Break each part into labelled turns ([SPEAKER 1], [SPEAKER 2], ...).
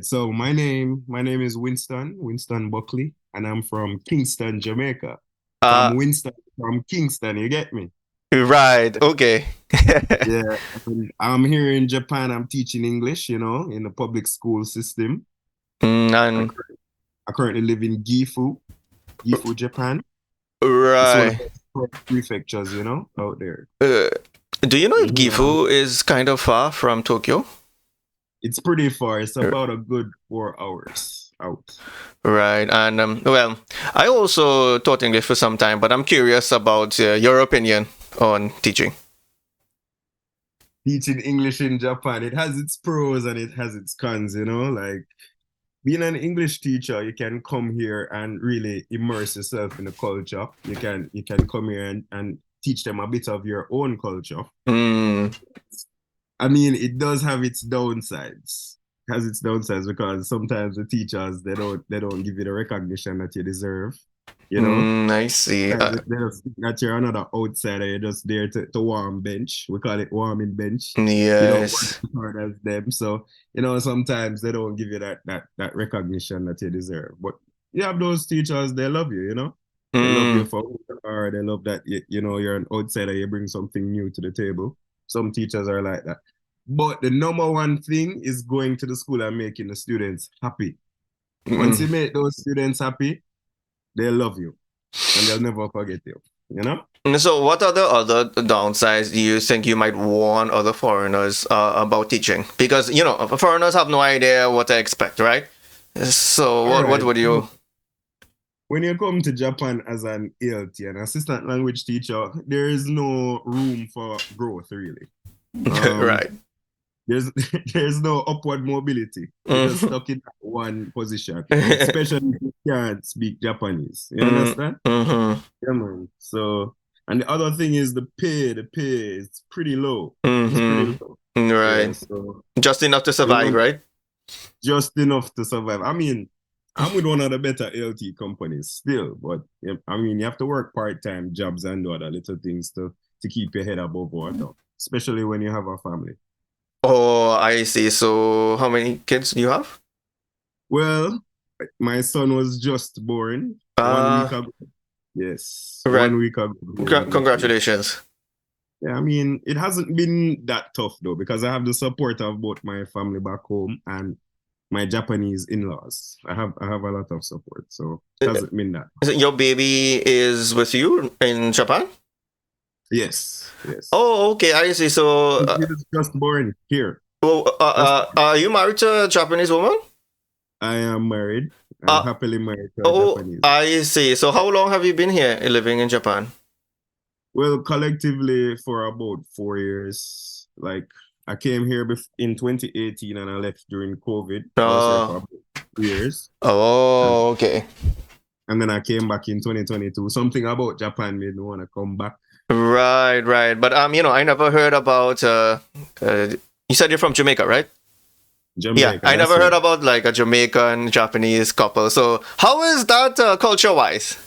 [SPEAKER 1] So my name is Winston Buckley, and I'm from Kingston, Jamaica. So
[SPEAKER 2] Uh,
[SPEAKER 1] I'm Winston from Kingston, you get me?
[SPEAKER 2] right. Okay.
[SPEAKER 1] Yeah. And I'm here in Japan. I'm teaching English, in the public school system. I,
[SPEAKER 2] And
[SPEAKER 1] cur- I currently live in Gifu, Japan. It's one of
[SPEAKER 2] right.
[SPEAKER 1] the prefectures, out there.
[SPEAKER 2] Uh, do you know if
[SPEAKER 1] Mhm.
[SPEAKER 2] Gifu is kind of far from Tokyo?
[SPEAKER 1] It's pretty far. It's
[SPEAKER 2] R-
[SPEAKER 1] about a good 4 hours out.
[SPEAKER 2] Right. And well, I also taught English for some time, but I'm curious about your opinion on teaching.
[SPEAKER 1] Teaching English in Japan, it has its pros and it has its cons, like being an English teacher, you can come here and really immerse yourself in the culture. You can come here and teach them a bit of your own culture.
[SPEAKER 2] Mm,
[SPEAKER 1] I mean, it does have its downsides. It has its downsides because sometimes the teachers they don't give you the recognition that you deserve, you know.
[SPEAKER 2] I see.
[SPEAKER 1] They just think that you're another outsider. You're just there to warm bench. We call it warming bench. You don't work
[SPEAKER 2] Yes.
[SPEAKER 1] as hard as them. So, sometimes they don't give you that recognition that you deserve. But you have those teachers, they love you. They love you
[SPEAKER 2] Mm,
[SPEAKER 1] for who you are. They love that you're an outsider, you bring something new to the table. Some teachers are like that. But the number one thing is going to the school and making the students happy. Once you
[SPEAKER 2] mm.
[SPEAKER 1] make those students happy, they love you and they'll never forget you. You know?
[SPEAKER 2] So, what are the other downsides do you think you might warn other foreigners about teaching? Because, foreigners have no idea what to expect, right? So,
[SPEAKER 1] All
[SPEAKER 2] what
[SPEAKER 1] right.
[SPEAKER 2] would you?
[SPEAKER 1] So when you come to Japan as an ALT, an assistant language teacher, there is no room for growth really. Um,
[SPEAKER 2] Right.
[SPEAKER 1] there's there's no upward mobility. You're just
[SPEAKER 2] Mhm.
[SPEAKER 1] stuck in that one position, especially if you can't speak Japanese. You
[SPEAKER 2] Mm,
[SPEAKER 1] understand?
[SPEAKER 2] mhm,
[SPEAKER 1] Yeah, man. So, and the other thing is the pay is pretty low. It's pretty
[SPEAKER 2] mhm.
[SPEAKER 1] low. Yeah,
[SPEAKER 2] Right.
[SPEAKER 1] so
[SPEAKER 2] Just enough to
[SPEAKER 1] you
[SPEAKER 2] survive,
[SPEAKER 1] want
[SPEAKER 2] right?
[SPEAKER 1] just enough to survive. I mean, I'm with one of the better LT companies still, but yeah, I mean, you have to work part-time jobs and do other little things to keep your head above water, especially when you have a family.
[SPEAKER 2] Oh, I see. So, how many kids do you have?
[SPEAKER 1] Well, my son was just born 1 week
[SPEAKER 2] Uh,
[SPEAKER 1] ago. Yes,
[SPEAKER 2] right.
[SPEAKER 1] 1 week ago. He was just born.
[SPEAKER 2] Congratulations.
[SPEAKER 1] Yeah, I mean, it hasn't been that tough though, because I have the support of both my family back home and my Japanese in-laws. I have a lot of support, so it
[SPEAKER 2] Uh,
[SPEAKER 1] hasn't been that.
[SPEAKER 2] Is it your baby is with you in Japan?
[SPEAKER 1] Yes, yes.
[SPEAKER 2] Oh, okay. I see. So,
[SPEAKER 1] He was just born here. Just
[SPEAKER 2] are you married to a Japanese woman?
[SPEAKER 1] I am married. I'm
[SPEAKER 2] Uh,
[SPEAKER 1] happily married to a
[SPEAKER 2] oh,
[SPEAKER 1] Japanese.
[SPEAKER 2] I see. So, how long have you been here living in Japan?
[SPEAKER 1] Well, collectively for about 4 years. Like I came here in 2018 and I left during COVID. I was here for
[SPEAKER 2] Uh,
[SPEAKER 1] about 2 years. And,
[SPEAKER 2] oh, okay.
[SPEAKER 1] and then I came back in 2022. Something about Japan made me want to come back.
[SPEAKER 2] Right, right. But I never heard about you said you're from Jamaica, right? Yeah,
[SPEAKER 1] Jamaica,
[SPEAKER 2] I
[SPEAKER 1] that's
[SPEAKER 2] never heard
[SPEAKER 1] right.
[SPEAKER 2] about like a Jamaican Japanese couple. So, how is that culture-wise?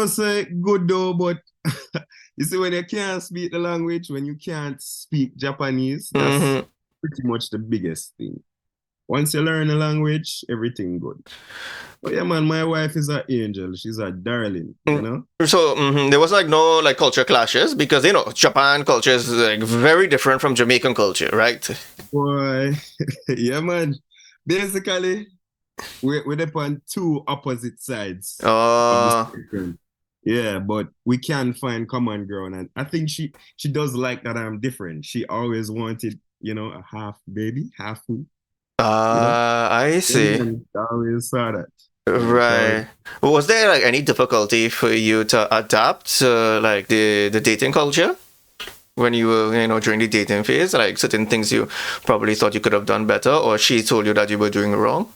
[SPEAKER 1] Say good though, but you see, when you can't speak the language, when you can't speak Japanese, that's
[SPEAKER 2] Hmm.
[SPEAKER 1] pretty much the biggest thing. Once you learn the language, everything good. But yeah, man, my wife is an angel. She's a darling.
[SPEAKER 2] So, there was like no like culture clashes because Japan culture is like very different from Jamaican culture, right?
[SPEAKER 1] Boy, yeah, man. Basically, we're on two opposite sides of the
[SPEAKER 2] Uh,
[SPEAKER 1] spectrum. Yeah, but we can find common ground, and I think she does like that I'm different. She always wanted, a half baby, half food. You know,
[SPEAKER 2] I
[SPEAKER 1] yeah,
[SPEAKER 2] see.
[SPEAKER 1] man. I always saw that. Yeah, so
[SPEAKER 2] Right. Was there like any difficulty for you to adapt to like the dating culture when you were, during the dating phase? Like certain things you probably thought you could have done better, or she told you that you were doing wrong?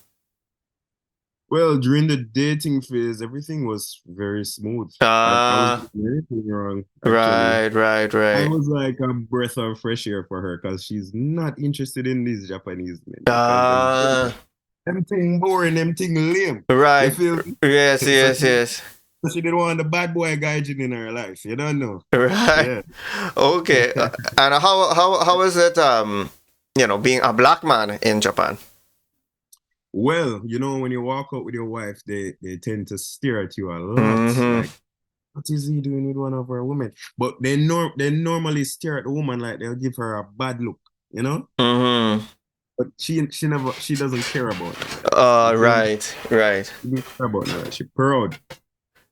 [SPEAKER 1] well, during the dating phase, everything was very smooth. I was
[SPEAKER 2] Ah,
[SPEAKER 1] doing anything wrong, actually.
[SPEAKER 2] right, right,
[SPEAKER 1] I
[SPEAKER 2] right.
[SPEAKER 1] was like a breath of fresh air for her because she's not interested in these Japanese men because
[SPEAKER 2] Ah,
[SPEAKER 1] them thing boring, them thing lame. You
[SPEAKER 2] right.
[SPEAKER 1] feel me?
[SPEAKER 2] Yes,
[SPEAKER 1] So
[SPEAKER 2] yes, yes.
[SPEAKER 1] she didn't want the bad boy guy in her life. You don't know.
[SPEAKER 2] Right.
[SPEAKER 1] Yeah.
[SPEAKER 2] Okay. And how is it being a black man in Japan?
[SPEAKER 1] Well, when you walk out with your wife, they tend to stare at you a lot.
[SPEAKER 2] Mm-hmm.
[SPEAKER 1] Like, what is he doing with one of our women? But they normally stare at the woman like they'll give her a bad look, you know?
[SPEAKER 2] Mm-hmm.
[SPEAKER 1] But she doesn't care about none of that. You feel me?
[SPEAKER 2] Right, right.
[SPEAKER 1] She doesn't care about none of that. She proud.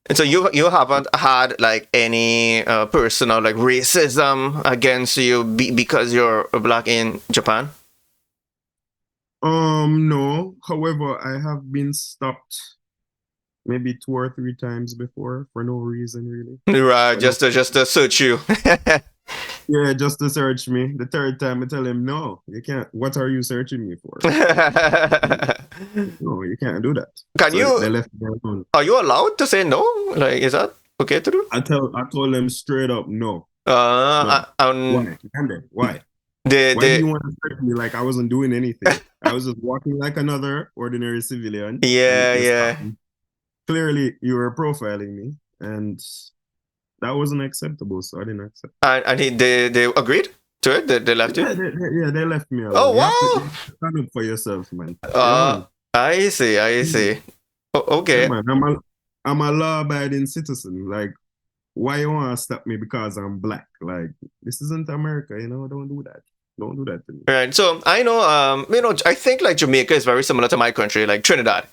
[SPEAKER 2] And so you haven't had like any personal like racism against you because you're black in Japan?
[SPEAKER 1] No. However, I have been stopped maybe 2 or 3 times before for no reason really.
[SPEAKER 2] Right,
[SPEAKER 1] For no,
[SPEAKER 2] just to search you.
[SPEAKER 1] yeah, just to search me. The third time I tell him, no, you can't. What are you searching me for? No, you can't do that.
[SPEAKER 2] Can
[SPEAKER 1] So they
[SPEAKER 2] you
[SPEAKER 1] left me alone.
[SPEAKER 2] are you allowed to say no? Like, is that okay to do?
[SPEAKER 1] I told them straight up, no, no.
[SPEAKER 2] And
[SPEAKER 1] Why? Why? Why do
[SPEAKER 2] the
[SPEAKER 1] you want to search me like I wasn't doing anything? I was just walking like another ordinary civilian, and
[SPEAKER 2] yeah,
[SPEAKER 1] you
[SPEAKER 2] yeah.
[SPEAKER 1] stopped me. Clearly, you were profiling me, and that wasn't acceptable. So I didn't accept.
[SPEAKER 2] And they agreed to it. They left you.
[SPEAKER 1] Yeah, they left me
[SPEAKER 2] Oh
[SPEAKER 1] alone. You
[SPEAKER 2] wow.
[SPEAKER 1] have to stand up for yourself, man. Yeah,
[SPEAKER 2] Uh,
[SPEAKER 1] man.
[SPEAKER 2] I see. I see.
[SPEAKER 1] Yeah,
[SPEAKER 2] Okay.
[SPEAKER 1] man. I'm a law-abiding citizen. Like, why you want to stop me because I'm black? Like, this isn't America, Don't do that. Don't do that to me.
[SPEAKER 2] Right. So I know, I think like Jamaica is very similar to my country, like Trinidad,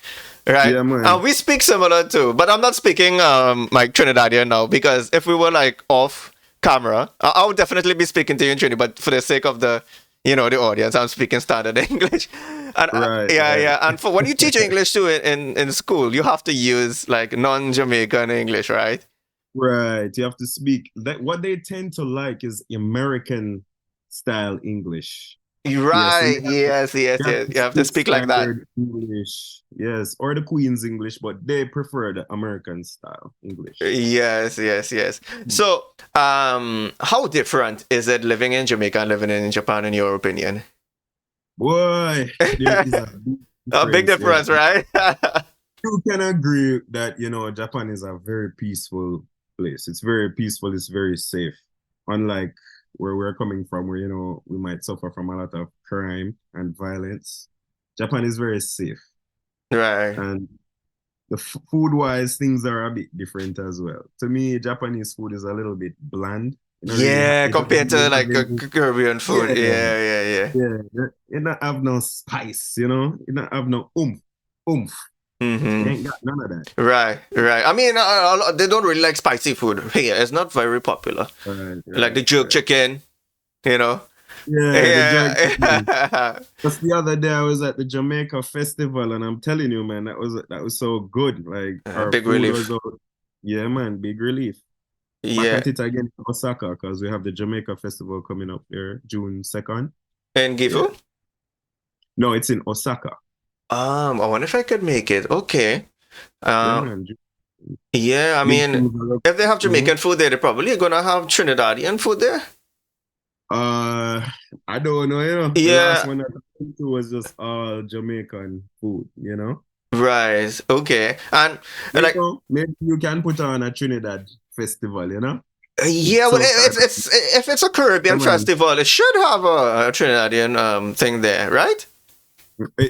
[SPEAKER 2] right?
[SPEAKER 1] Yeah, man.
[SPEAKER 2] We speak similar too, but I'm not speaking like Trinidadian now because if we were like off camera, I would definitely be speaking to you in Trinidad. But for the sake of the audience, I'm speaking standard English. And
[SPEAKER 1] Right,
[SPEAKER 2] yeah,
[SPEAKER 1] right.
[SPEAKER 2] yeah. And for when you teach English too in school, you have to use like non-Jamaican English, right?
[SPEAKER 1] Right. You have to speak that what they tend to like is American style English. Yeah, so
[SPEAKER 2] Right. Yes, yes,
[SPEAKER 1] you have
[SPEAKER 2] yes.
[SPEAKER 1] to
[SPEAKER 2] You have to
[SPEAKER 1] speak
[SPEAKER 2] speak like that.
[SPEAKER 1] standard English. Yes, or the Queen's English, but they prefer the American style English.
[SPEAKER 2] Yes, yes, yes. So, how different is it living in Jamaica and living in Japan, in your opinion?
[SPEAKER 1] Boy, there is a big
[SPEAKER 2] A big
[SPEAKER 1] difference. Yeah.
[SPEAKER 2] difference, right?
[SPEAKER 1] You can agree that, Japan is a very peaceful place. It's very peaceful, it's very safe. Unlike where we're coming from, where, we might suffer from a lot of crime and violence. Japan is very safe.
[SPEAKER 2] Right.
[SPEAKER 1] And the food-wise, things are a bit different as well. To me, Japanese food is a little bit bland.
[SPEAKER 2] Yeah,
[SPEAKER 1] It doesn't
[SPEAKER 2] compared
[SPEAKER 1] really
[SPEAKER 2] to
[SPEAKER 1] have
[SPEAKER 2] like
[SPEAKER 1] any,
[SPEAKER 2] Caribbean food.
[SPEAKER 1] yeah,
[SPEAKER 2] Yeah, yeah, yeah.
[SPEAKER 1] yeah. It don't have no spice, It don't have no oomph. It
[SPEAKER 2] Mm-hmm.
[SPEAKER 1] ain't got none of that.
[SPEAKER 2] Right, right. I mean, they don't really like spicy food here. It's not very popular.
[SPEAKER 1] Right,
[SPEAKER 2] Like the
[SPEAKER 1] right,
[SPEAKER 2] jerk
[SPEAKER 1] right.
[SPEAKER 2] chicken, you know.
[SPEAKER 1] Yeah, the jerk chicken.
[SPEAKER 2] Yeah.
[SPEAKER 1] Just the other day, I was at the Jamaica festival, and I'm telling you, man, that was so good. Like our
[SPEAKER 2] Big
[SPEAKER 1] food was
[SPEAKER 2] relief.
[SPEAKER 1] out. Yeah, man, big relief. Back
[SPEAKER 2] Yeah.
[SPEAKER 1] at it again in Osaka because we have the Jamaica festival coming up there June 2nd.
[SPEAKER 2] And
[SPEAKER 1] Yeah.
[SPEAKER 2] Gifu?
[SPEAKER 1] No, it's in Osaka.
[SPEAKER 2] I wonder if I could make it. Okay.
[SPEAKER 1] Yeah,
[SPEAKER 2] Uh,
[SPEAKER 1] man.
[SPEAKER 2] yeah, I
[SPEAKER 1] Big
[SPEAKER 2] mean,
[SPEAKER 1] things are up.
[SPEAKER 2] if they have
[SPEAKER 1] Mhm.
[SPEAKER 2] Jamaican food there, they're probably gonna have Trinidadian food there.
[SPEAKER 1] Uh, I don't know. The last
[SPEAKER 2] Yeah,
[SPEAKER 1] one that I went to was just all Jamaican food.
[SPEAKER 2] right. Okay. And like,
[SPEAKER 1] Maybe you can put on a Trinidad festival.
[SPEAKER 2] yeah, well,
[SPEAKER 1] So far,
[SPEAKER 2] it's if it's a
[SPEAKER 1] yeah,
[SPEAKER 2] Caribbean
[SPEAKER 1] man.
[SPEAKER 2] festival, it should have a Trinidadian thing there, right?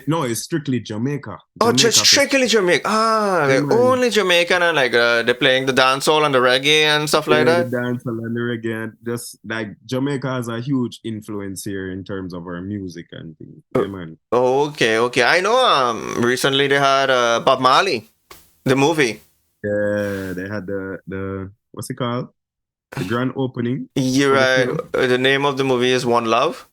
[SPEAKER 1] No, it's strictly Jamaica.
[SPEAKER 2] Oh, just
[SPEAKER 1] Jamaica festival.
[SPEAKER 2] strictly Jamaica. Ah,
[SPEAKER 1] Yeah,
[SPEAKER 2] like
[SPEAKER 1] man.
[SPEAKER 2] only Jamaican and like they're playing the dancehall and the reggae and stuff like
[SPEAKER 1] Yeah, the
[SPEAKER 2] that.
[SPEAKER 1] dancehall and the reggae, and just like Jamaica has a huge influence here in terms of our music and things. Yeah, man.
[SPEAKER 2] Okay, okay. I know. Recently they had Bob Marley, the movie.
[SPEAKER 1] Yeah, they had the what's it called? The grand opening
[SPEAKER 2] You're
[SPEAKER 1] for the
[SPEAKER 2] right.
[SPEAKER 1] film.
[SPEAKER 2] The name of the movie is One Love.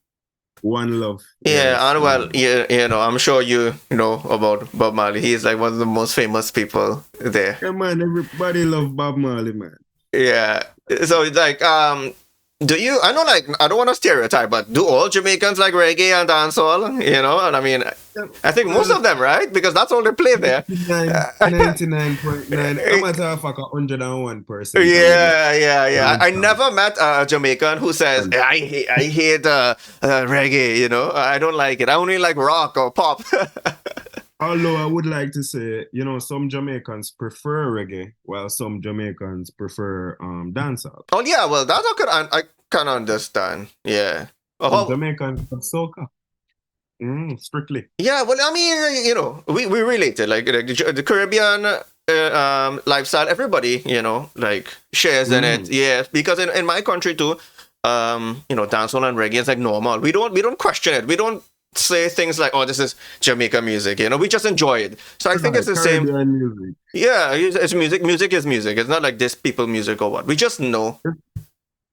[SPEAKER 1] One Love.
[SPEAKER 2] Yeah,
[SPEAKER 1] Yes,
[SPEAKER 2] and
[SPEAKER 1] One
[SPEAKER 2] well,
[SPEAKER 1] Love.
[SPEAKER 2] yeah, I'm sure you know about Bob Marley. He's like one of the most famous people there.
[SPEAKER 1] Yeah, man. Everybody love Bob Marley, man.
[SPEAKER 2] Yeah. So it's like, do you? I know, like, I don't want to stereotype, but do all Jamaicans like reggae and dancehall? And I mean,
[SPEAKER 1] Yeah,
[SPEAKER 2] I think most
[SPEAKER 1] well,
[SPEAKER 2] of them, right? Because that's all they play there.
[SPEAKER 1] 99.9. I'm a talk like 101%. I would like.
[SPEAKER 2] Yeah, yeah, yeah. I
[SPEAKER 1] Um,
[SPEAKER 2] never met a Jamaican who says I hate reggae. I don't like it. I only like rock or pop.
[SPEAKER 1] Although I would like to say, some Jamaicans prefer reggae, while some Jamaicans prefer dancehall.
[SPEAKER 2] Oh yeah, well I can understand. Yeah.
[SPEAKER 1] Some
[SPEAKER 2] Oh,
[SPEAKER 1] Jamaicans love soca. Strictly.
[SPEAKER 2] Yeah, well, I mean, we related like the Caribbean lifestyle. Everybody, like shares in it.
[SPEAKER 1] Mm.
[SPEAKER 2] Yeah, because in my country too, dancehall and reggae is like normal. We don't question it. We don't say things like, "Oh, this is Jamaican music." We just enjoy it. So I think it's
[SPEAKER 1] Right,
[SPEAKER 2] the same.
[SPEAKER 1] Caribbean music.
[SPEAKER 2] Yeah, it's music. Music is music. It's not like this people music or what. We just know.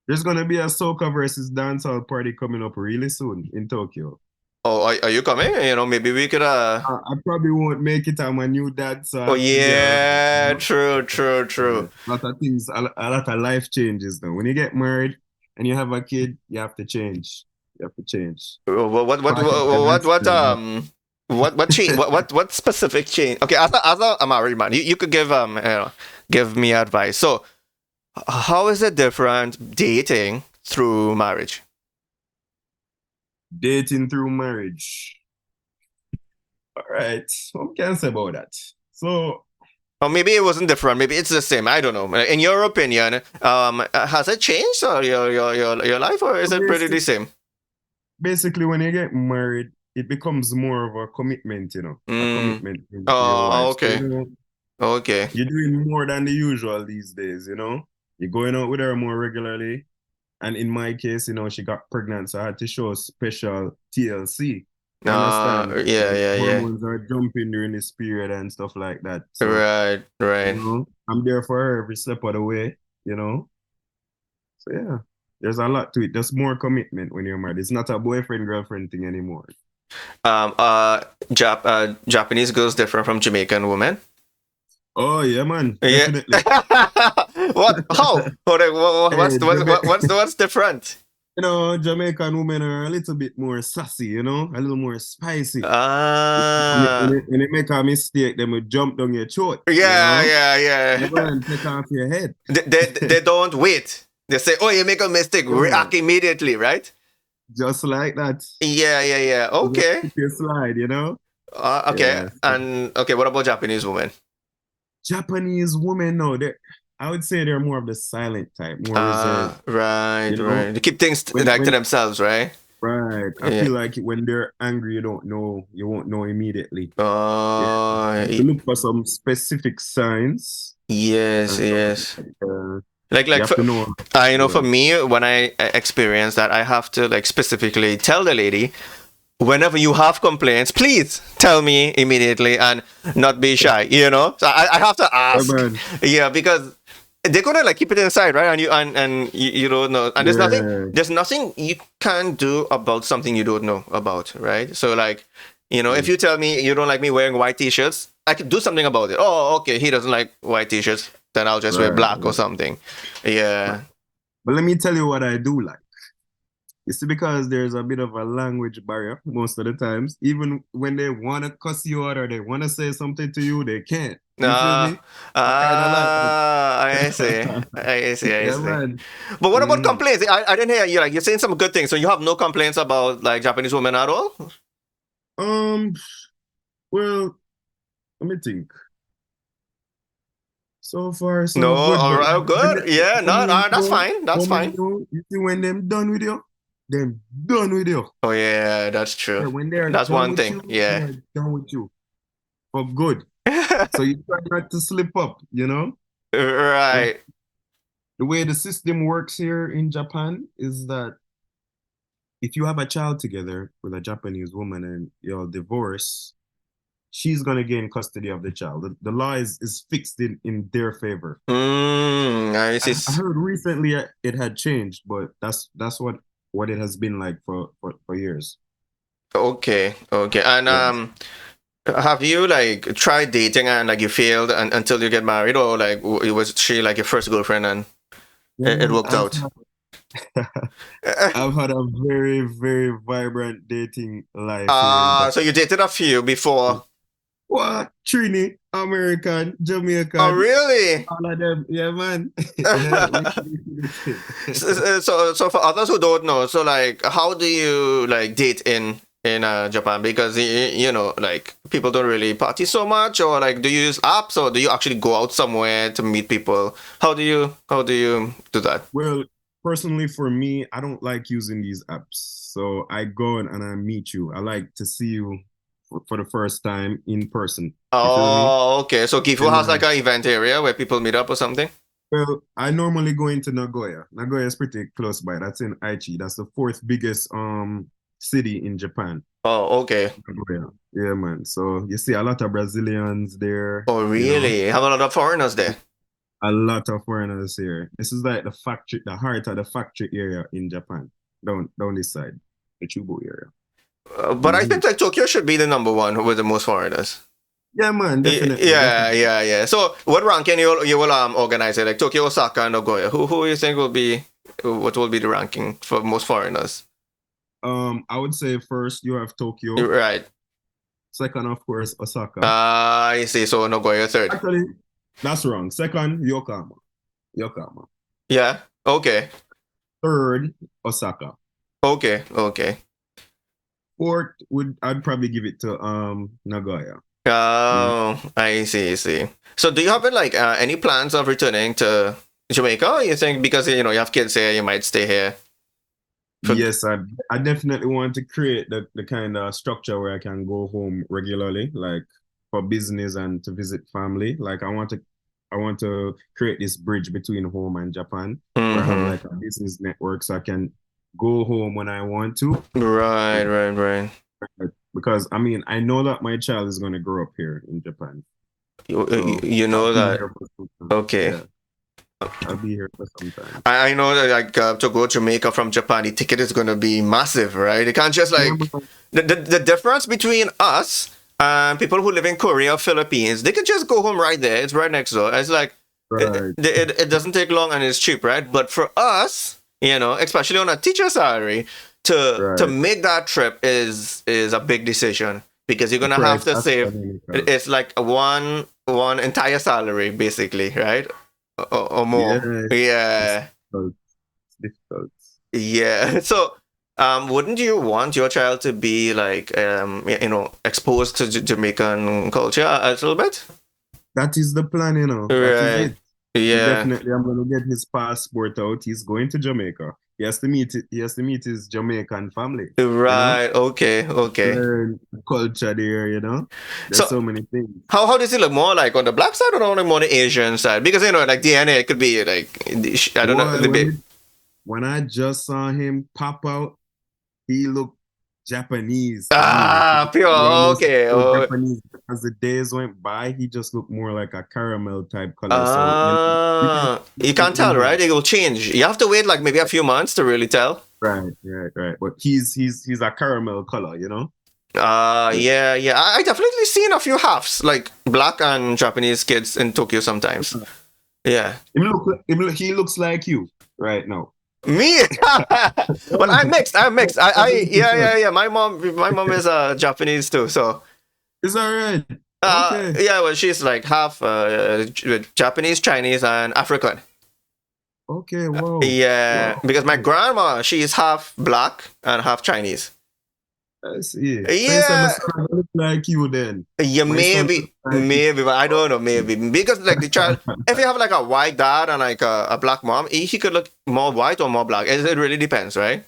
[SPEAKER 1] There's gonna be a soca versus dancehall party coming up really soon in Tokyo.
[SPEAKER 2] Oh, are you coming? Maybe we could.
[SPEAKER 1] I probably won't make it. I'm a new dad, so I
[SPEAKER 2] Oh
[SPEAKER 1] have to be around.
[SPEAKER 2] yeah, true, true,
[SPEAKER 1] Yeah.
[SPEAKER 2] true.
[SPEAKER 1] A lot of things, a lot of life changes now. When you get married and you have a kid, you have to change. You have to change.
[SPEAKER 2] What
[SPEAKER 1] Part of the
[SPEAKER 2] what
[SPEAKER 1] lifestyle.
[SPEAKER 2] what change what specific change? Okay, as a married man, you could give me advice. So how is it different dating through marriage?
[SPEAKER 1] Dating through marriage. All right. What can I say about that? So
[SPEAKER 2] Or maybe it wasn't different. Maybe it's the same. I don't know. In your opinion, has it changed or your life, or is it pretty the
[SPEAKER 1] basic,
[SPEAKER 2] same?
[SPEAKER 1] basically, when you get married, it becomes more of a commitment, a
[SPEAKER 2] Mm.
[SPEAKER 1] commitment to your
[SPEAKER 2] Oh,
[SPEAKER 1] wife. So,
[SPEAKER 2] okay, okay.
[SPEAKER 1] you're doing more than the usual these days. You're going out with her more regularly. And in my case, she got pregnant, so I had to show special TLC. You understand?
[SPEAKER 2] Yeah,
[SPEAKER 1] Like
[SPEAKER 2] yeah, yeah.
[SPEAKER 1] hormones are jumping during this period and stuff like that. So,
[SPEAKER 2] Right, right.
[SPEAKER 1] I'm there for her every step of the way, you know? So yeah, there's a lot to it. There's more commitment when you're married. It's not a boyfriend, girlfriend thing anymore.
[SPEAKER 2] Um, uh, Japanese girls different from Jamaican women.
[SPEAKER 1] Oh yeah, man,
[SPEAKER 2] Yeah.
[SPEAKER 1] definitely.
[SPEAKER 2] What? How?
[SPEAKER 1] Hey,
[SPEAKER 2] What's different?
[SPEAKER 1] Jamaican women are a little bit more sassy, a little more spicy.
[SPEAKER 2] Ah,
[SPEAKER 1] When you make a mistake, they will jump down your throat.
[SPEAKER 2] yeah, yeah,
[SPEAKER 1] Yeah,
[SPEAKER 2] yeah.
[SPEAKER 1] man, take off your head.
[SPEAKER 2] They don't wait. They say, "Oh, you make a mistake,
[SPEAKER 1] Yeah,
[SPEAKER 2] react immediately," right?
[SPEAKER 1] just like that.
[SPEAKER 2] Yeah, yeah, yeah.
[SPEAKER 1] Just
[SPEAKER 2] Okay.
[SPEAKER 1] keep your slide.
[SPEAKER 2] Okay.
[SPEAKER 1] Yeah. So
[SPEAKER 2] And okay, what about Japanese women?
[SPEAKER 1] Japanese women, no, I would say they're more of the silent type, more reserved.
[SPEAKER 2] Right,
[SPEAKER 1] You know,
[SPEAKER 2] right. They keep things
[SPEAKER 1] when
[SPEAKER 2] like to
[SPEAKER 1] when
[SPEAKER 2] themselves, right?
[SPEAKER 1] right, I
[SPEAKER 2] Yeah.
[SPEAKER 1] feel like when they're angry, you won't know immediately. Yeah,
[SPEAKER 2] Uh,
[SPEAKER 1] you have to look for some specific signs
[SPEAKER 2] yes,
[SPEAKER 1] and stuff
[SPEAKER 2] yes.
[SPEAKER 1] like that.
[SPEAKER 2] Like
[SPEAKER 1] You have to know.
[SPEAKER 2] for
[SPEAKER 1] Yeah.
[SPEAKER 2] me, when I experience that, I have to like specifically tell the lady, whenever you have complaints, please tell me immediately and not be shy. So I have to
[SPEAKER 1] Yeah,
[SPEAKER 2] ask.
[SPEAKER 1] man.
[SPEAKER 2] Yeah, because they're gonna like keep it inside, right? And you don't know, and
[SPEAKER 1] Yeah.
[SPEAKER 2] there's nothing you can do about something you don't know about, right? So like, if you tell me you don't like me wearing white t-shirts, I could do something about it. Oh, okay, he doesn't like white t-shirts, then I'll just wear
[SPEAKER 1] Right.
[SPEAKER 2] black or something. Yeah.
[SPEAKER 1] But let me tell you what I do like. You see, because there's a bit of a language barrier most of the times, even when they want to cuss you out or they want to say something to you, they can't. You feel
[SPEAKER 2] Uh,
[SPEAKER 1] me? I kind of like
[SPEAKER 2] I see.
[SPEAKER 1] that.
[SPEAKER 2] I
[SPEAKER 1] Yeah,
[SPEAKER 2] see.
[SPEAKER 1] man.
[SPEAKER 2] But what about
[SPEAKER 1] Mm.
[SPEAKER 2] complaints? I didn't hear you. Like you're saying some good things, so you have no complaints about like Japanese women at all?
[SPEAKER 1] Um, well, let me think. So far,
[SPEAKER 2] No.
[SPEAKER 1] so good,
[SPEAKER 2] All
[SPEAKER 1] but
[SPEAKER 2] right. Good. Yeah. No. No. That's fine. That's fine.
[SPEAKER 1] you see when them done with you, them done with you.
[SPEAKER 2] Oh yeah, that's
[SPEAKER 1] Yeah,
[SPEAKER 2] true.
[SPEAKER 1] when they're
[SPEAKER 2] That's
[SPEAKER 1] done
[SPEAKER 2] one
[SPEAKER 1] with
[SPEAKER 2] thing.
[SPEAKER 1] you,
[SPEAKER 2] Yeah.
[SPEAKER 1] they're done with you for good. So you try not to slip up. Like
[SPEAKER 2] Right.
[SPEAKER 1] the way the system works here in Japan is that if you have a child together with a Japanese woman and you're divorced, she's gonna gain custody of the child. The law is fixed in their favor.
[SPEAKER 2] I
[SPEAKER 1] I
[SPEAKER 2] see.
[SPEAKER 1] heard recently it had changed, but that's what it has been like for years.
[SPEAKER 2] Okay. Okay. And
[SPEAKER 1] Yeah.
[SPEAKER 2] have you like tried dating and like you failed until you get married, or like it was she like your first girlfriend and
[SPEAKER 1] Yeah,
[SPEAKER 2] it
[SPEAKER 1] man,
[SPEAKER 2] worked out?
[SPEAKER 1] I've had a very, very vibrant dating life here in
[SPEAKER 2] So
[SPEAKER 1] Japan.
[SPEAKER 2] you dated a few before.
[SPEAKER 1] What? Trini, American,
[SPEAKER 2] Oh,
[SPEAKER 1] Jamaican,
[SPEAKER 2] really?
[SPEAKER 1] all of them. Yeah, man. Yeah,
[SPEAKER 2] So for others who don't know, so like, how do you like date in Japan? Because like people don't really party so much, or like, do you use apps, or do you actually go out somewhere to meet people? How do you do that?
[SPEAKER 1] Well, personally, for me, I don't like using these apps. So I go and I meet you. I like to see you for the first time in person. You feel me?
[SPEAKER 2] Oh, okay. So Gifu
[SPEAKER 1] And
[SPEAKER 2] has like an event area where people meet up or something?
[SPEAKER 1] well, I normally go into Nagoya. Nagoya is pretty close by. That's in Aichi. That's the fourth biggest city in Japan.
[SPEAKER 2] Oh, okay.
[SPEAKER 1] Nagoya. Yeah, man. So you see a lot of Brazilians there,
[SPEAKER 2] Oh,
[SPEAKER 1] you know,
[SPEAKER 2] really? Have a lot of foreigners there.
[SPEAKER 1] a lot of foreigners here. This is like the factory, the heart of the factory area in Japan, down this side, the Chubu area.
[SPEAKER 2] But I
[SPEAKER 1] Hmm.
[SPEAKER 2] think like Tokyo should be the number one with the most foreigners.
[SPEAKER 1] Yeah, man, definitely,
[SPEAKER 2] Yeah,
[SPEAKER 1] definitely.
[SPEAKER 2] yeah, yeah. So, what ranking you will organize it? Like Tokyo, Osaka, and Nagoya. Who you think will be what will be the ranking for most foreigners?
[SPEAKER 1] I would say first you have Tokyo,
[SPEAKER 2] Right.
[SPEAKER 1] second, of course, Osaka.
[SPEAKER 2] I see. So Nagoya third.
[SPEAKER 1] Actually, that's wrong. Second, Yokohama. Yokohama.
[SPEAKER 2] Yeah. Okay.
[SPEAKER 1] Third, Osaka.
[SPEAKER 2] Okay. Okay.
[SPEAKER 1] Fourth would I'd probably give it to Nagoya. Mm.
[SPEAKER 2] Oh, I see. I see. So, do you have like any plans of returning to Jamaica? Or you think because you have kids here, you might stay here for
[SPEAKER 1] Yes, I definitely want to create the kind of structure where I can go home regularly, like for business and to visit family. Like I want to create this bridge between home and Japan where I have
[SPEAKER 2] hmm
[SPEAKER 1] like a business network so I can go home when I want to.
[SPEAKER 2] Right, right, right.
[SPEAKER 1] Because I mean I know that my child is gonna grow up here in Japan. So
[SPEAKER 2] You
[SPEAKER 1] I'll
[SPEAKER 2] know
[SPEAKER 1] be
[SPEAKER 2] that.
[SPEAKER 1] here for some time.
[SPEAKER 2] Okay.
[SPEAKER 1] Yeah, I'll be here for some time.
[SPEAKER 2] I know that like to go to Jamaica from Japan, the ticket is going to be massive, right? You can't just
[SPEAKER 1] Yeah,
[SPEAKER 2] like the difference between us and people who live in Korea, Philippines, they could just go home right there. It's right next door. It's like
[SPEAKER 1] right,
[SPEAKER 2] it doesn't take long and it's cheap, right? But for us, especially on a teacher salary, to
[SPEAKER 1] right.
[SPEAKER 2] make that trip is a big decision because you're
[SPEAKER 1] The
[SPEAKER 2] gonna have
[SPEAKER 1] price
[SPEAKER 2] to save.
[SPEAKER 1] astronomical.
[SPEAKER 2] It's like one entire salary basically, right? Or
[SPEAKER 1] Yeah,
[SPEAKER 2] more.
[SPEAKER 1] it's
[SPEAKER 2] Yeah.
[SPEAKER 1] difficult. It's difficult.
[SPEAKER 2] Yeah. So, wouldn't you want your child to be like, exposed to Jamaican culture a little bit?
[SPEAKER 1] That is the plan, you know. That is
[SPEAKER 2] Right.
[SPEAKER 1] it. He
[SPEAKER 2] Yeah.
[SPEAKER 1] definitely, I'm gonna get his passport out. He's going to Jamaica. He has to meet his Jamaican family, you know,
[SPEAKER 2] Right. Okay. Okay.
[SPEAKER 1] learn the culture there, you know. There's
[SPEAKER 2] So,
[SPEAKER 1] so many things.
[SPEAKER 2] how does he look more like on the black side or on the more the Asian side? Because like DNA could be like I don't know
[SPEAKER 1] Boy,
[SPEAKER 2] the bit.
[SPEAKER 1] when I just saw him pop out, he looked Japanese to me.
[SPEAKER 2] Ah, pure.
[SPEAKER 1] He almost
[SPEAKER 2] Okay.
[SPEAKER 1] so
[SPEAKER 2] Oh,
[SPEAKER 1] Japanese. As the days went by, he just looked more like a caramel type color. So, you can
[SPEAKER 2] you can't
[SPEAKER 1] definitely
[SPEAKER 2] tell,
[SPEAKER 1] know.
[SPEAKER 2] right? It will change. You have to wait like maybe a few months to really tell.
[SPEAKER 1] Right, right, right. But he's a caramel color, you know? Yeah.
[SPEAKER 2] Yeah, yeah. I definitely seen a few halves, like black and Japanese kids in Tokyo sometimes. Yeah.
[SPEAKER 1] He looks like you right now.
[SPEAKER 2] Me? Well, I'm mixed. I'm mixed. Yeah, yeah, yeah. My mom is Japanese too. So,
[SPEAKER 1] It's all right. Okay.
[SPEAKER 2] yeah. Well, she's like half Japanese, Chinese, and African.
[SPEAKER 1] Okay. Wow.
[SPEAKER 2] Yeah,
[SPEAKER 1] Wow.
[SPEAKER 2] because my grandma, she's half black and half Chinese.
[SPEAKER 1] I see. So you said my
[SPEAKER 2] Yeah,
[SPEAKER 1] son look like you then.
[SPEAKER 2] yeah,
[SPEAKER 1] My son look like you.
[SPEAKER 2] maybe, but I don't know, maybe because like the child, if you have like a white dad and like a black mom, he could look more white or more black. It really depends, right?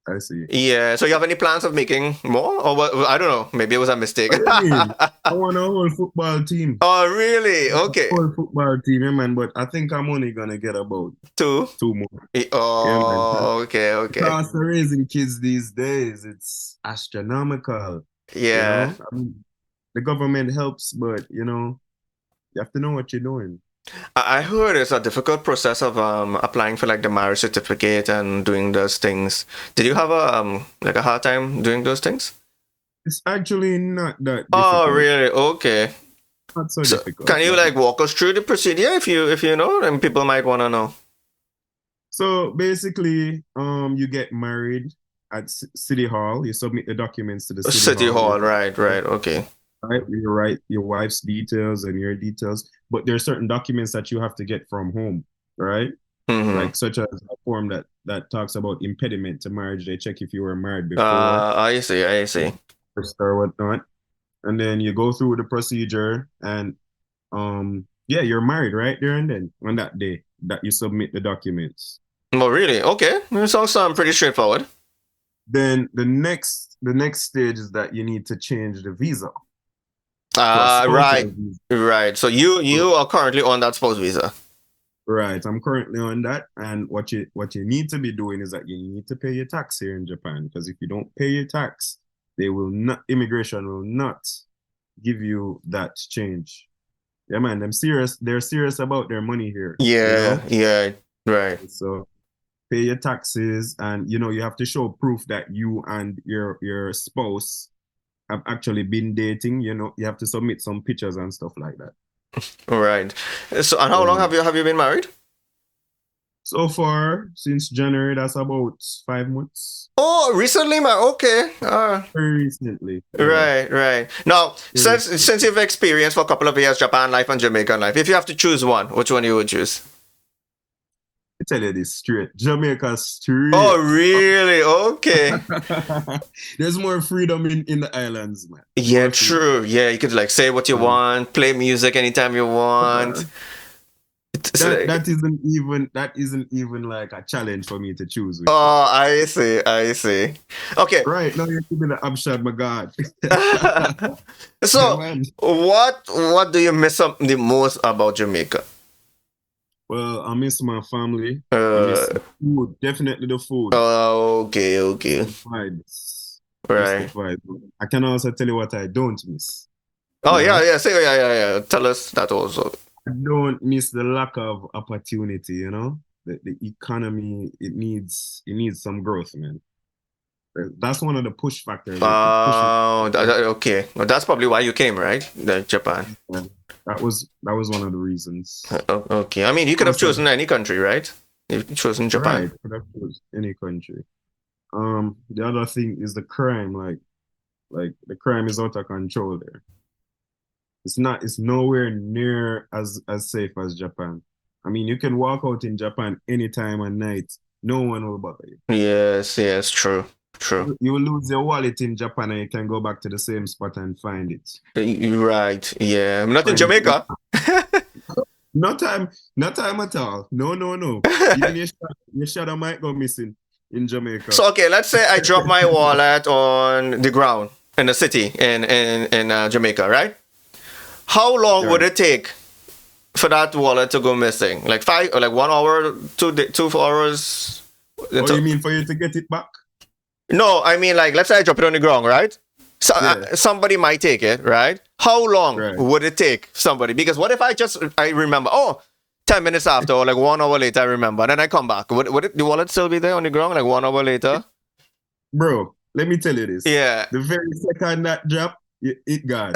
[SPEAKER 1] I see.
[SPEAKER 2] Yeah. So you have any plans of making more, or what? I don't know. Maybe it was a mistake.
[SPEAKER 1] What do you mean? I want a whole football team.
[SPEAKER 2] Oh, really? Okay.
[SPEAKER 1] Whole football team, yeah, man. But I think I'm only gonna get about
[SPEAKER 2] Two.
[SPEAKER 1] two more. Yeah, man.
[SPEAKER 2] Oh, okay,
[SPEAKER 1] The
[SPEAKER 2] okay.
[SPEAKER 1] cost of raising kids these days, it's astronomical. You
[SPEAKER 2] Yeah.
[SPEAKER 1] know, I mean, the government helps, but you have to know what you're doing.
[SPEAKER 2] I heard it's a difficult process of applying for like the marriage certificate and doing those things. Did you have a like a hard time doing those things?
[SPEAKER 1] It's actually not that
[SPEAKER 2] Oh,
[SPEAKER 1] difficult.
[SPEAKER 2] really? Okay.
[SPEAKER 1] Not so
[SPEAKER 2] So
[SPEAKER 1] difficult.
[SPEAKER 2] can you like walk us through the procedure if you know, and people might want to know.
[SPEAKER 1] So basically, you get married at City Hall. You submit the documents to the City
[SPEAKER 2] City
[SPEAKER 1] Hall.
[SPEAKER 2] Hall, right, right, okay.
[SPEAKER 1] Right, you write your wife's details and your details, but there are certain documents that you have to get from home, right?
[SPEAKER 2] Mm-hmm.
[SPEAKER 1] Like such as a form that talks about impediment to marriage. They check if you were married before
[SPEAKER 2] I see, I see.
[SPEAKER 1] or whatnot, and then you go through the procedure, and yeah, you're married right there and then on that day that you submit the documents.
[SPEAKER 2] Oh, really? Okay. It sounds pretty straightforward.
[SPEAKER 1] Then the next stage is that you need to change the visa to a
[SPEAKER 2] Right,
[SPEAKER 1] spousal visa.
[SPEAKER 2] right. So you are currently on that spouse visa.
[SPEAKER 1] Right. I'm currently on that. And what you need to be doing is that you need to pay your tax here in Japan. Because if you don't pay your tax, they will not immigration will not give you that change. Yeah, man, they're serious about their money here, you
[SPEAKER 2] Yeah,
[SPEAKER 1] know?
[SPEAKER 2] yeah, right.
[SPEAKER 1] So pay your taxes and you have to show proof that you and your spouse have actually been dating, you have to submit some pictures and stuff like that.
[SPEAKER 2] Right. So, and how
[SPEAKER 1] Yeah,
[SPEAKER 2] long
[SPEAKER 1] man.
[SPEAKER 2] have you been married?
[SPEAKER 1] So far, since January, that's about 5 months.
[SPEAKER 2] Oh, recently, man. Okay.
[SPEAKER 1] Very recently. Yeah.
[SPEAKER 2] Right, right. Now,
[SPEAKER 1] Very
[SPEAKER 2] since you've experienced for a couple of years Japan life and Jamaican life, if you have to choose one, which one you would choose?
[SPEAKER 1] I tell you this straight. Jamaica straight.
[SPEAKER 2] Oh, really? Okay.
[SPEAKER 1] There's more freedom in the islands, man.
[SPEAKER 2] Yeah,
[SPEAKER 1] More freedom.
[SPEAKER 2] true. Yeah, you could like say what you want, play music anytime you want. It's
[SPEAKER 1] That
[SPEAKER 2] like,
[SPEAKER 1] that isn't even like a challenge for me to choose which one.
[SPEAKER 2] oh, I see, I see. Okay.
[SPEAKER 1] Right now you're giving the upshot, my God. Yeah,
[SPEAKER 2] So,
[SPEAKER 1] man.
[SPEAKER 2] what do you miss the most about Jamaica?
[SPEAKER 1] Well, I miss my family. I miss
[SPEAKER 2] Uh,
[SPEAKER 1] the food. Definitely the food.
[SPEAKER 2] okay, okay.
[SPEAKER 1] The vibes. Miss the
[SPEAKER 2] Right.
[SPEAKER 1] vibe. I can also tell you what I don't miss.
[SPEAKER 2] Oh,
[SPEAKER 1] You
[SPEAKER 2] yeah,
[SPEAKER 1] know,
[SPEAKER 2] yeah. Say, yeah, yeah, yeah. Tell us that also.
[SPEAKER 1] I don't miss the lack of opportunity. The economy it needs some growth, man. That's one of the push factors. It pushes.
[SPEAKER 2] Oh, okay. Well, that's probably why you came, right? Japan.
[SPEAKER 1] That was one of the reasons.
[SPEAKER 2] Okay. I mean, you could have
[SPEAKER 1] Also,
[SPEAKER 2] chosen any country, right? You've chosen Japan.
[SPEAKER 1] right, could have chose any country. The other thing is the crime. Like the crime is out of control there. It's nowhere near as safe as Japan. I mean, you can walk out in Japan anytime and night. No one will bother you.
[SPEAKER 2] Yes, yes, true, true.
[SPEAKER 1] You will lose your wallet in Japan and you can go back to the same spot and find it.
[SPEAKER 2] You're right. Yeah. Not in
[SPEAKER 1] Find it.
[SPEAKER 2] Jamaica.
[SPEAKER 1] No time, no time at all. No, no, no. Even your shadow might go missing in Jamaica.
[SPEAKER 2] So, okay, let's say I drop my wallet on the ground in the city in Jamaica, right? How long would
[SPEAKER 1] Right.
[SPEAKER 2] it take for that wallet to go missing? Like 5 or like 1 hour, 2 hours?
[SPEAKER 1] Oh, you mean for you to get it back?
[SPEAKER 2] No, I mean like let's say I drop it on the ground, right? So
[SPEAKER 1] Yeah.
[SPEAKER 2] somebody might take it, right? How long
[SPEAKER 1] Right.
[SPEAKER 2] would it take somebody? Because what if I remember, oh, 10 minutes after or like 1 hour later I remember, and then I come back. Would the wallet still be there on the ground like 1 hour later?
[SPEAKER 1] Bro, let me tell you this.
[SPEAKER 2] Yeah.
[SPEAKER 1] The very second that drop, it gone.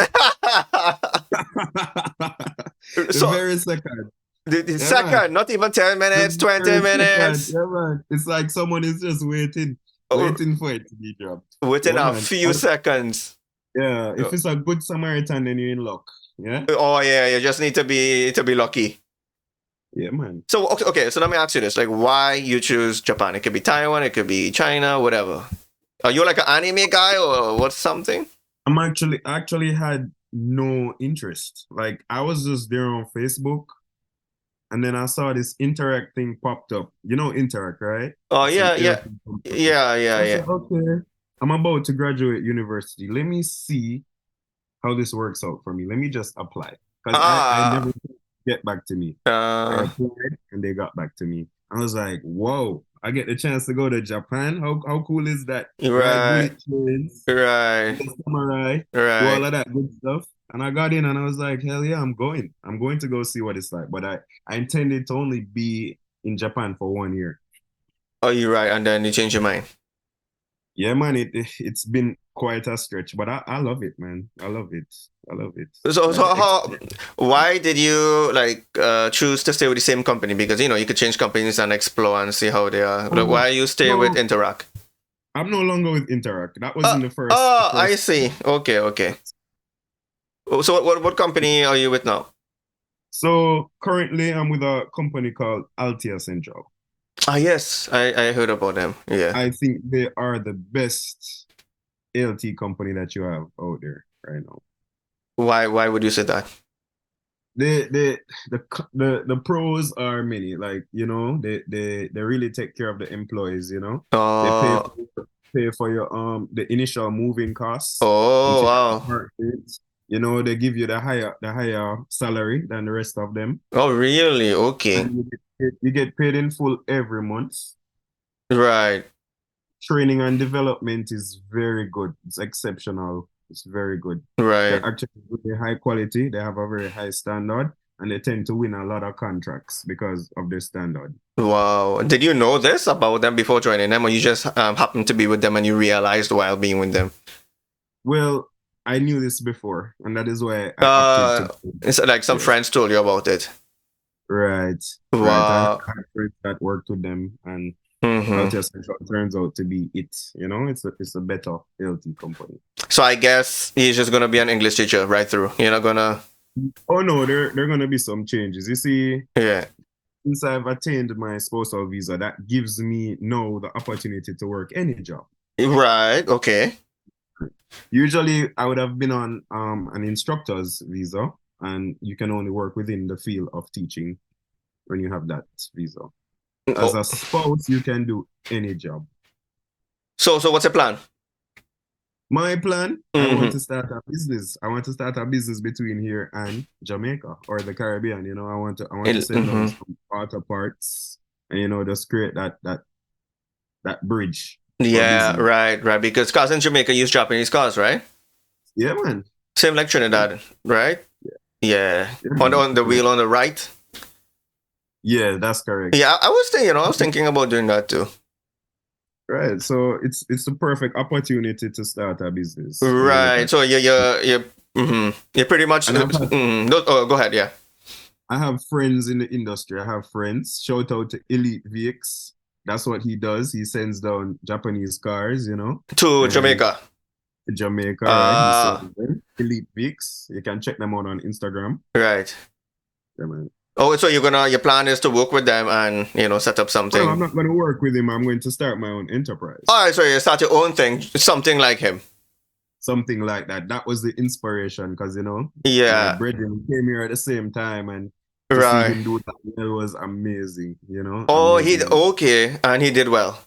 [SPEAKER 1] The
[SPEAKER 2] So
[SPEAKER 1] very second.
[SPEAKER 2] the
[SPEAKER 1] Yeah, man.
[SPEAKER 2] second, not even 10
[SPEAKER 1] The
[SPEAKER 2] minutes, 20
[SPEAKER 1] very second.
[SPEAKER 2] minutes,
[SPEAKER 1] Yeah, man. It's like someone is just waiting
[SPEAKER 2] or
[SPEAKER 1] for it to be dropped.
[SPEAKER 2] within
[SPEAKER 1] Yeah,
[SPEAKER 2] a
[SPEAKER 1] man.
[SPEAKER 2] few seconds.
[SPEAKER 1] Yeah, if it's a good Samaritan, then you're in luck. Yeah?
[SPEAKER 2] Oh yeah, you just need to be lucky.
[SPEAKER 1] Yeah, man.
[SPEAKER 2] So okay, so let me ask you this: like, why you choose Japan? It could be Taiwan, it could be China, whatever. Are you like an anime guy or what's something?
[SPEAKER 1] I actually had no interest. Like I was just there on Facebook and then I saw this Interact thing popped up. You know Interact, right?
[SPEAKER 2] Oh
[SPEAKER 1] It's an
[SPEAKER 2] yeah, yeah,
[SPEAKER 1] earphone company.
[SPEAKER 2] yeah, yeah,
[SPEAKER 1] I
[SPEAKER 2] yeah.
[SPEAKER 1] said, okay, I'm about to graduate university. Let me see how this works out for me. Let me just apply. Because I
[SPEAKER 2] Ah,
[SPEAKER 1] never get back to me. I applied and they got back to me. I was like, whoa, I get the chance to go to Japan. How cool is that? Ride
[SPEAKER 2] right,
[SPEAKER 1] bullet trains,
[SPEAKER 2] right,
[SPEAKER 1] samurai, do all
[SPEAKER 2] right.
[SPEAKER 1] of that good stuff. And I got in and I was like, hell yeah, I'm going. I'm going to go see what it's like. But I intended to only be in Japan for 1 year.
[SPEAKER 2] Oh, you're right, and then you change your mind.
[SPEAKER 1] Yeah, man, it's been quite a stretch, but I love it, man. I love it. I love it.
[SPEAKER 2] So
[SPEAKER 1] Like the
[SPEAKER 2] how? Why did you like choose to stay with the same company? Because you could change companies and explore and see how they are. Like, why you stay with
[SPEAKER 1] no,
[SPEAKER 2] Interact?
[SPEAKER 1] I'm no longer with Interact. That was in the first. The
[SPEAKER 2] Oh, I
[SPEAKER 1] first.
[SPEAKER 2] see. Okay, okay. So what company are you with now?
[SPEAKER 1] So currently, I'm with a company called Altia Central.
[SPEAKER 2] Ah, yes, I heard about them. Yeah.
[SPEAKER 1] I think they are the best LT company that you have out there right now.
[SPEAKER 2] Why would you say that?
[SPEAKER 1] The pros are many. Like, they really take care of the employees. They
[SPEAKER 2] Oh,
[SPEAKER 1] pay for your the initial moving costs
[SPEAKER 2] oh,
[SPEAKER 1] until your
[SPEAKER 2] wow.
[SPEAKER 1] start date. They give you the higher salary than the rest of them,
[SPEAKER 2] Oh, really? Okay.
[SPEAKER 1] and you get paid in full every month.
[SPEAKER 2] Right,
[SPEAKER 1] Training and development is very good. It's exceptional. It's very good. They're
[SPEAKER 2] right.
[SPEAKER 1] actually very high quality. They have a very high standard, and they tend to win a lot of contracts because of their standard.
[SPEAKER 2] Wow. Did you know this about them before joining them, or you just happened to be with them and you realized while being with them?
[SPEAKER 1] Well, I knew this before, and that is why I opted
[SPEAKER 2] Uh,
[SPEAKER 1] to.
[SPEAKER 2] it's like some
[SPEAKER 1] Yeah.
[SPEAKER 2] friends told you about it.
[SPEAKER 1] Right, right. I
[SPEAKER 2] Wow.
[SPEAKER 1] had friends that worked with them, and
[SPEAKER 2] Mm-hmm.
[SPEAKER 1] Altius Central turns out to be it. It's a better LT company.
[SPEAKER 2] So I guess he's just gonna be an English teacher right through. You're not gonna,
[SPEAKER 1] Oh no, there are gonna be some changes. You see,
[SPEAKER 2] yeah.
[SPEAKER 1] since I've attained my spousal visa, that gives me now the opportunity to work any job.
[SPEAKER 2] Right. Okay.
[SPEAKER 1] Usually, I would have been on an instructor's visa, and you can only work within the field of teaching when you have that visa. As
[SPEAKER 2] Oh,
[SPEAKER 1] a spouse, you can do any job.
[SPEAKER 2] so what's your plan?
[SPEAKER 1] My plan, I want
[SPEAKER 2] Mm-hmm.
[SPEAKER 1] to start a business. I want to start a business between here and Jamaica or the Caribbean. I want to send down
[SPEAKER 2] Mm-hmm.
[SPEAKER 1] some auto parts and just create that bridge for
[SPEAKER 2] Yeah.
[SPEAKER 1] business.
[SPEAKER 2] Right. Right. Because cars in Jamaica use Japanese cars, right?
[SPEAKER 1] Yeah, man.
[SPEAKER 2] Same like Trinidad, right? Yeah.
[SPEAKER 1] Yeah,
[SPEAKER 2] On
[SPEAKER 1] man.
[SPEAKER 2] on the wheel on the right.
[SPEAKER 1] Yeah, that's correct.
[SPEAKER 2] Yeah. I was thinking about doing that too.
[SPEAKER 1] Right. So it's the perfect opportunity to start a business when you look
[SPEAKER 2] Right.
[SPEAKER 1] at
[SPEAKER 2] So
[SPEAKER 1] it.
[SPEAKER 2] you're pretty much.
[SPEAKER 1] And
[SPEAKER 2] Oh, go ahead. Yeah.
[SPEAKER 1] I have friends in the industry. I have friends. Shout out to Elite VX. That's what he does. He sends down Japanese cars,
[SPEAKER 2] To
[SPEAKER 1] and
[SPEAKER 2] Jamaica.
[SPEAKER 1] Jamaica, right? He sells
[SPEAKER 2] Uh
[SPEAKER 1] them. Elite VX. You can check them out on Instagram.
[SPEAKER 2] right.
[SPEAKER 1] Yeah, man.
[SPEAKER 2] Oh, so your plan is to work with them and set up
[SPEAKER 1] Well, I'm
[SPEAKER 2] something.
[SPEAKER 1] not going to work with him. I'm going to start my own enterprise.
[SPEAKER 2] All right. So you start your own thing, something like him.
[SPEAKER 1] Something like that. That was the inspiration because, my
[SPEAKER 2] Yeah.
[SPEAKER 1] brethren came here at the same time, and to see
[SPEAKER 2] Right.
[SPEAKER 1] him do that was amazing,
[SPEAKER 2] Oh, he
[SPEAKER 1] amazing.
[SPEAKER 2] okay, and he did well.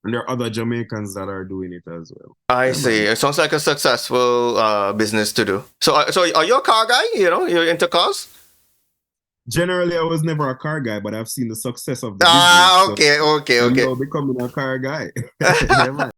[SPEAKER 1] And there are other Jamaicans that are doing it as well.
[SPEAKER 2] I
[SPEAKER 1] Yeah,
[SPEAKER 2] see.
[SPEAKER 1] man.
[SPEAKER 2] It sounds like a successful business to do. So are you a car guy? You're into cars?
[SPEAKER 1] Generally, I was never a car guy, but I've seen the success of the business.
[SPEAKER 2] Ah,
[SPEAKER 1] So
[SPEAKER 2] okay, okay,
[SPEAKER 1] I'm
[SPEAKER 2] okay.
[SPEAKER 1] now becoming a car guy. Yeah, man.